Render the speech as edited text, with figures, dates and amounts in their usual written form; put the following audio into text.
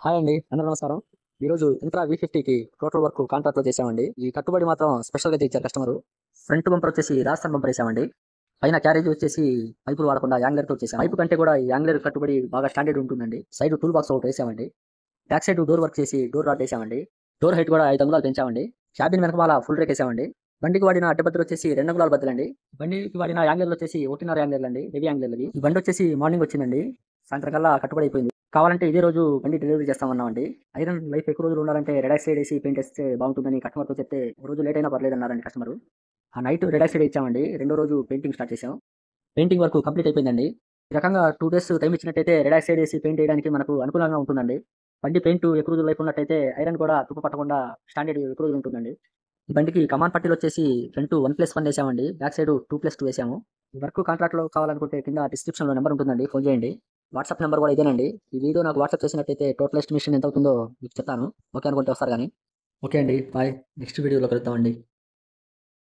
Hi అండి, అందరూ నమస్కారం. ఈరోజు ఇంట్రా V50కి టోటల్ వర్క్ కాంట్రాక్ట్లో చేసామండి. ఈ కట్టుబడి మాత్రం స్పెషల్‌గా తెచ్చారు కస్టమరు. ఫ్రంట్ బంపర్ వచ్చేసి రాజస్థాన్ బంపర్ వేసామండి. పైన క్యారేజ్ వచ్చేసి పైపులు వాడకుండా యాంగ్లర్‌తో చేసాం. పైపు కంటే కూడా ఈ యాంగ్లర్ కట్టుబడి బాగా స్టాండర్డ్ ఉంటుందండి. సైడ్ టూల్ బాక్స్ ఒకటి వేసామండి. బ్యాక్ సైడ్ డోర్ వర్క్ చేసి డోర్ రాడ్ వేసామండి. డోర్ హైట్ కూడా 5 అంగుళాలు పెంచామండి. క్యాబిన్ వెనకమాల ఫుల్ రేక్ వేసామండి. బండికి వాడిన అడ్డబద్దలు వచ్చేసి 2 అంగుళాల బద్దలండి. బండికి వాడిన యాంగ్లర్లు వచ్చేసి 1.5 యాంగ్లర్లు అండి. హెవీ యాంగ్లర్లు. ఈ బండి వచ్చేసి మార్నింగ్ వచ్చిందండి. సాయంత్రం కల్లా కట్టుబడి అయిపోయింది. కావాలంటే ఇదే రోజు బండి డెలివరీ చేస్తామన్నామండి. ఐరన్ లైఫ్ ఎక్కువ రోజులు ఉండాలంటే రెడ్ ఆక్సైడ్ వేసి పెయింట్ వేస్తే బాగుంటుందని కస్టమర్‌తో చెప్తే ఒక రోజు లేట్ అయినా పర్లేదన్నారండి కస్టమరు. ఆ నైట్ రెడ్ ఆక్సైడ్ ఇచ్చామండి. రెండో రోజు పెయింటింగ్ స్టార్ట్ చేసాం. పెయింటింగ్ వర్క్ కంప్లీట్ అయిపోయిందండి. ఈ రకంగా 2 డేస్ టైం ఇచ్చినట్టయితే రెడ్ ఆక్సైడ్ వేసి పెయింట్ వేయడానికి మనకు అనుకూలంగా ఉంటుందండి. బండి పెయింట్ ఎక్కువ రోజులు లైఫ్ ఉన్నట్టయితే ఐరన్ కూడా తుప్పు పట్టకుండా స్టాండర్డ్ ఎక్కువ రోజులు ఉంటుందండి. ఈ బండికి కమాన్ పట్టీలు వచ్చేసి ఫ్రంట్ 1+1 వేసామండి. బ్యాక్ సైడ్ 2+2 వేసాము. ఈ వర్క్ కాంట్రాక్ట్‌లో కావాలనుకుంటే కింద డిస్క్రిప్షన్‌లో నెంబర్ ఉంటుందండి. ఫోన్ చేయండి. వాట్సాప్ నెంబర్ కూడా ఇదేనండి. ఈ వీడియో నాకు వాట్సాప్ చేసినట్టయితే టోటల్ ఎస్టిమేషన్ ఎంత అవుతుందో మీకు చెప్తాను. ఓకే అనుకుంటే వస్తారు గానీ. ఓకే అండి. బాయ్. నెక్స్ట్ వీడియోలో కలుద్దామండి.